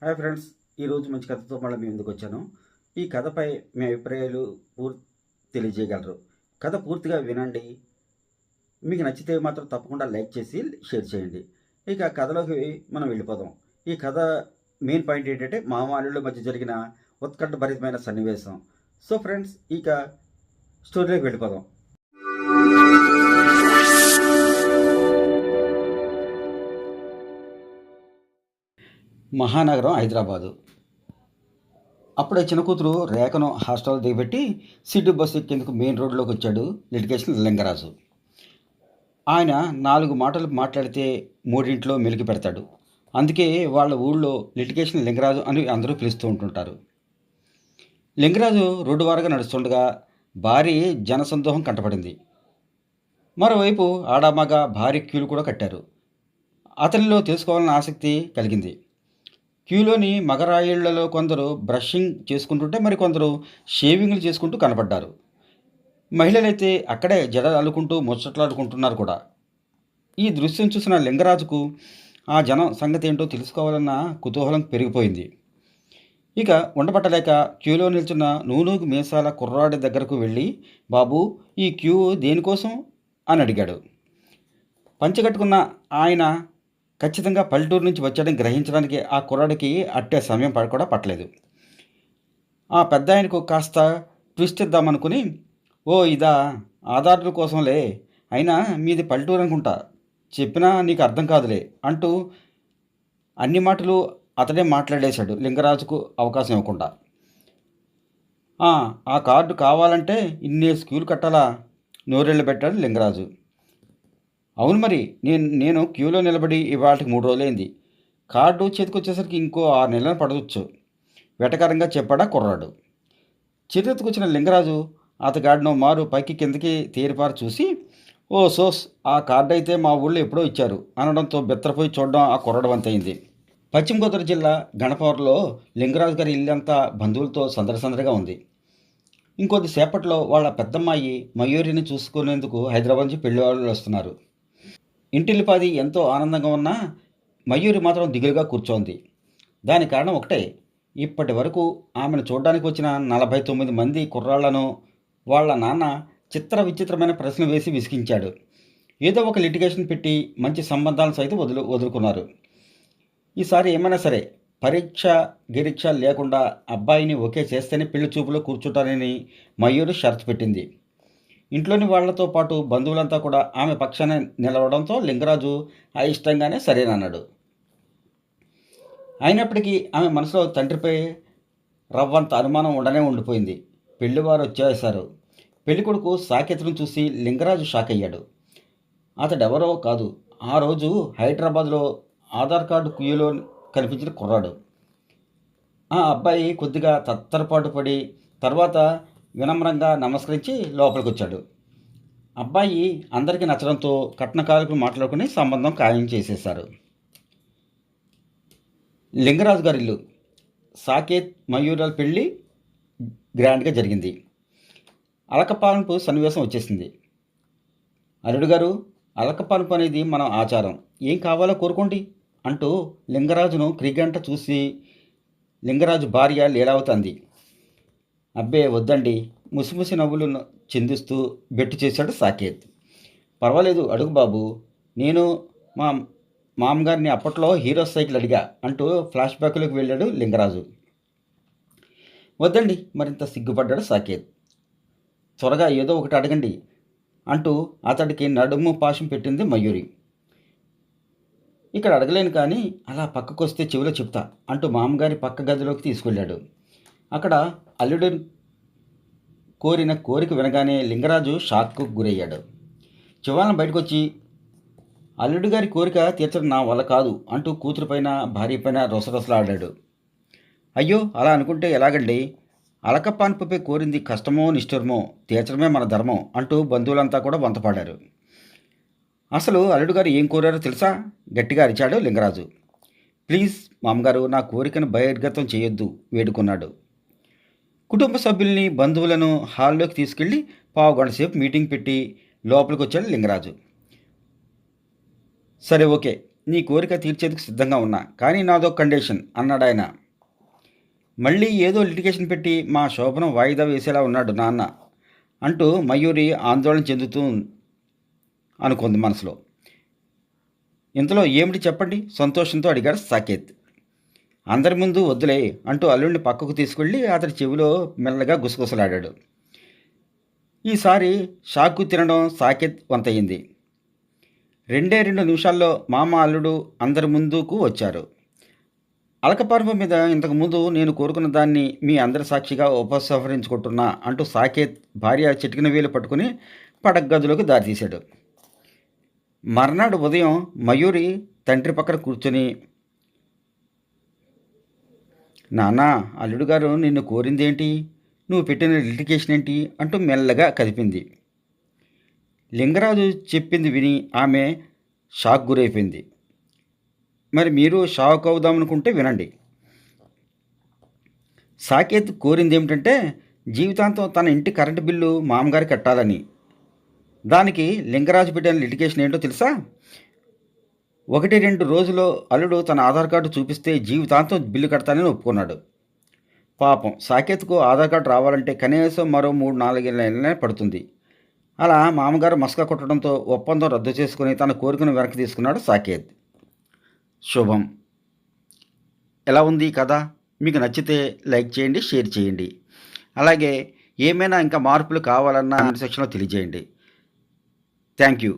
Hi friends, ఈరోజు మంచి కథతో మళ్ళీ మీ ముందుకు వచ్చాను. ఈ కథపై మీ అభిప్రాయాలు తెలియజేయగలరు. కథ పూర్తిగా వినండి. మీకు నచ్చితే మాత్రం తప్పకుండా లైక్ చేసి షేర్ చేయండి. ఇక కథలోకి మనం వెళ్ళిపోదాం. ఈ కథ మెయిన్ పాయింట్ ఏంటంటే మామాలుల మధ్య జరిగిన ఉత్కంఠభరితమైన సన్నివేశం. సో ఫ్రెండ్స్, ఇక స్టోరీలోకి వెళ్ళిపోదాం. మహానగరం హైదరాబాదు. అప్పుడే చిన్న కూతురు రేఖను హాస్టల్ దిగబెట్టి సిటీ బస్సు ఎక్కేందుకు మెయిన్ రోడ్లోకి వచ్చాడు లిటిగేషన్ లింగరాజు. ఆయన 4 మాటలు మాట్లాడితే 3 మెలికి పెడతాడు. అందుకే వాళ్ళ ఊళ్ళో లిటిగేషన్ లింగరాజు అని అందరూ పిలుస్తూ ఉంటుంటారు. లింగరాజు రోడ్డు వారగా నడుస్తుండగా భారీ జనసందోహం కంటపడింది. మరోవైపు ఆడామగ భారీ క్యూలు కూడా కట్టారు. అతనిలో తెలుసుకోవాలన్న ఆసక్తి కలిగింది. క్యూలోని మగరాయిళ్లలో కొందరు బ్రషింగ్ చేసుకుంటుంటే మరికొందరు షేవింగ్లు చేసుకుంటూ కనపడ్డారు. మహిళలైతే అక్కడే జడలు అల్లుకుంటూ ముచ్చట్లాడుకుంటున్నారు కూడా. ఈ దృశ్యం చూసిన లింగరాజుకు ఆ జనం సంగతి ఏంటో తెలుసుకోవాలన్న కుతూహలం పెరిగిపోయింది. ఇక ఉండబట్టలేక క్యూలో నిల్చున్న నూనూగు మీసాల కుర్రాడి దగ్గరకు వెళ్ళి, బాబూ, ఈ క్యూ దేనికోసం అని అడిగాడు. పంచెకట్టుకున్న ఆయన ఖచ్చితంగా పల్లెటూరు నుంచి వచ్చాడని గ్రహించడానికి ఆ కుర్రాడికి అట్టే సమయం కూడా పట్టలేదు. ఆ పెద్ద ఆయనకు కాస్త ట్విస్ట్ ఇద్దామనుకుని, ఓ ఇదా, ఆధార్ల కోసంలే, అయినా మీది పల్లెటూరు అనుకుంటా, చెప్పినా నీకు అర్థం కాదులే అంటూ అన్ని మాటలు అతడే మాట్లాడేశాడు లింగరాజుకు అవకాశం ఇవ్వకుండా. ఆ కార్డు కావాలంటే ఇన్ని స్కూల్ కట్టాలా, నోరెళ్ళు పెట్టాడు లింగరాజు. అవును మరి, నేను క్యూలో నిలబడి ఇవాళకి 3 రోజులైంది. కార్డు చేతికొచ్చేసరికి ఇంకో 6 నెలలు పడవచ్చు, వెటకారంగా చెప్పాడా కుర్రాడు. చిరెత్తుకొచ్చిన లింగరాజు అతగాడినో మారు పైకి కిందకి తేరిపారు చూసి, ఓ సోస్, ఆ కార్డు అయితే మా ఊళ్ళో ఎప్పుడో ఇచ్చారు అనడంతో బెత్తరపోయి చూడడం ఆ కుర్రాడు వంతయింది. పశ్చిమ గోదావరి జిల్లా గణపవరంలో లింగరాజు గారి ఇల్లంతా బంధువులతో సందడిగా ఉంది. ఇంకొద్దిసేపట్లో వాళ్ళ పెద్దమ్మాయి మయూరిని చూసుకునేందుకు హైదరాబాద్ నుంచి పెళ్లి వాళ్ళు వస్తున్నారు. ఇంటిల్లిపాది ఎంతో ఆనందంగా ఉన్నా మయూరి మాత్రం దిగులుగా కూర్చోంది. దానికి కారణం ఒకటే, ఇప్పటి వరకు ఆమెను చూడడానికి వచ్చిన 49 మంది కుర్రాళ్లను వాళ్ళ నాన్న విచిత్రమైన ప్రశ్నలు వేసి విసిగించాడు. ఏదో ఒక లిటిగేషన్ పెట్టి మంచి సంబంధాలను సైతం వదులుకున్నారు. ఈసారి ఏమైనా సరే గిరీక్ష లేకుండా అబ్బాయిని ఒకే చేస్తేనే పెళ్లి చూపులో కూర్చుంటానని మయూరి షరతు పెట్టింది. ఇంట్లోని వాళ్లతో పాటు బంధువులంతా కూడా ఆమె పక్షాన నిలవడంతో లింగరాజు అయిష్టంగానే సరేనన్నాడు. అయినప్పటికీ ఆమె మనసులో తండ్రిపై రవ్వంత అనుమానం ఉండిపోయింది. పెళ్లివారు వచ్చేశారు. పెళ్ళికొడుకు సాకేత్ను చూసి లింగరాజు షాక్ అయ్యాడు. అతడెవరో కాదు, ఆ రోజు హైదరాబాద్లో ఆధార్ కార్డు క్యూలో కనిపించిన కుర్రాడు. ఆ అబ్బాయి కొద్దిగా తత్తరపాటు పడి తర్వాత వినమ్రంగా నమస్కరించి లోపలికి వచ్చాడు. అబ్బాయి అందరికీ నచ్చడంతో కట్నకాలకు మాట్లాడుకుని సంబంధం ఖాయం చేసేశారు. లింగరాజు గారి ఇల్లు. సాకేత్ మయూరాల పెళ్ళి గ్రాండ్గా జరిగింది. అలకపాలపు సన్నివేశం వచ్చేసింది. అల్లుడు గారు, అలకపాలపు అనేది మన ఆచారం, ఏం కావాలో కోరుకోండి అంటూ లింగరాజును క్రిగంట చూసి లింగరాజు భార్య లీలావతి అంది. అబ్బే వద్దండి, ముసిముసి నవ్వులు చిందిస్తూ బెట్టు చేశాడు సాకేత్. పర్వాలేదు, అడుగు బాబు, నేను మా మామగారిని అప్పట్లో హీరో సైకిల్ అడిగా అంటూ ఫ్లాష్ బ్యాక్లోకి వెళ్ళాడు లింగరాజు. వద్దండి, మరింత సిగ్గుపడ్డాడు సాకేత్. త్వరగా ఏదో ఒకటి అడగండి అంటూ అతడికి నడుము పాశం పెట్టింది మయూరి. ఇక్కడ అడగలేను కానీ అలా పక్కకొస్తే చెవిలో చెప్తా అంటూ మామగారి పక్క గదిలోకి తీసుకెళ్ళాడు. అక్కడ అల్లుడు కోరిన కోరిక వినగానే లింగరాజు షాక్కు గురయ్యాడు. చివాలను బయటకు వచ్చి, అల్లుడు గారి కోరిక తీర్చడం నా వల్ల కాదు అంటూ కూతురుపైన భార్యపైన రొసరొసలాడాడు. అయ్యో, అలా అనుకుంటే ఎలాగండి, అలకపాన్పుపై కోరింది కష్టమో నిష్ఠురమో తీర్చడమే మన ధర్మం అంటూ బంధువులంతా కూడా వంతపాడారు. అసలు అల్లుడు గారు ఏం కోరారో తెలుసా, గట్టిగా అరిచాడు లింగరాజు. ప్లీజ్ మామగారు, నా కోరికను బహిర్గతం చేయొద్దు వేడుకున్నాడు. కుటుంబ సభ్యుల్ని బంధువులను హాల్లోకి తీసుకెళ్ళి 15 గంటల సేపు మీటింగ్ పెట్టి లోపలికి వచ్చాడు లింగరాజు. సరే, ఓకే, నీ కోరిక తీర్చేందుకు సిద్ధంగా ఉన్నా, కానీ నాదో కండిషన్ అన్నాడాయన. మళ్ళీ ఏదో లిటిగేషన్ పెట్టి మా శోభనం వాయిదా వేసేలా ఉన్నాడు నాన్న అంటూ మయూరి ఆందోళన చెందుతూ అనుకుంది మనసులో. ఇంతలో ఏమిటి చెప్పండి, సంతోషంతో అడిగాడు సాకేత్. అందరి ముందు వద్దులే అంటూ అల్లుడిని పక్కకు తీసుకెళ్ళి అతడి చెవిలో మెల్లగా గుసగుసలాడాడు. ఈసారి షాక్కు తినడం సాకేత్ వంతయింది. 2 నిమిషాల్లో మామ అల్లుడు అందరి ముందుకు వచ్చారు. అలకపరుపు మీద ఇంతకుముందు నేను కోరుకున్న దాన్ని మీ అందరి సాక్షిగా ఉపసంహరించుకుంటున్నా అంటూ సాకేత్ భార్య చిటికిన వేలు పట్టుకుని పడగదిలోకి దారితీశాడు. మర్నాడు ఉదయం మయూరి తండ్రి పక్కన కూర్చొని, నాన్నా, అల్లుడు గారు నిన్ను కోరిందేంటి, నువ్వు పెట్టిన లిటిగేషన్ ఏంటి అంటూ మెల్లగా కదిపింది. లింగరాజు చెప్పింది విని ఆమె షాక్ గురైపోయింది. మరి మీరు షాక్ అవుదామనుకుంటే వినండి. సాకేత్ కోరింది ఏమిటంటే జీవితాంతం తన ఇంటి కరెంటు బిల్లు మామగారు కట్టాలని. దానికి లింగరాజు పెట్టిన లిటిగేషన్ ఏంటో తెలుసా? 1-2 రోజుల్లో అల్లుడు తన ఆధార్ కార్డు చూపిస్తే జీవితాంతం బిల్లు కడతానని ఒప్పుకున్నాడు. పాపం సాకేత్కు ఆధార్ కార్డు రావాలంటే కనీసం మరో 3-4 నెలలే పడుతుంది. అలా మామగారు మస్కా కొట్టడంతో ఒప్పందం రద్దు చేసుకుని తన కోరికను వెనక్కి తీసుకున్నాడు సాకేత్. శుభం. ఎలా ఉంది కథ? మీకు నచ్చితే లైక్ చేయండి, షేర్ చేయండి. అలాగే ఏమైనా ఇంకా మార్పులు కావాలన్నా కామెంట్ సెక్షన్లో తెలియజేయండి. Thank you.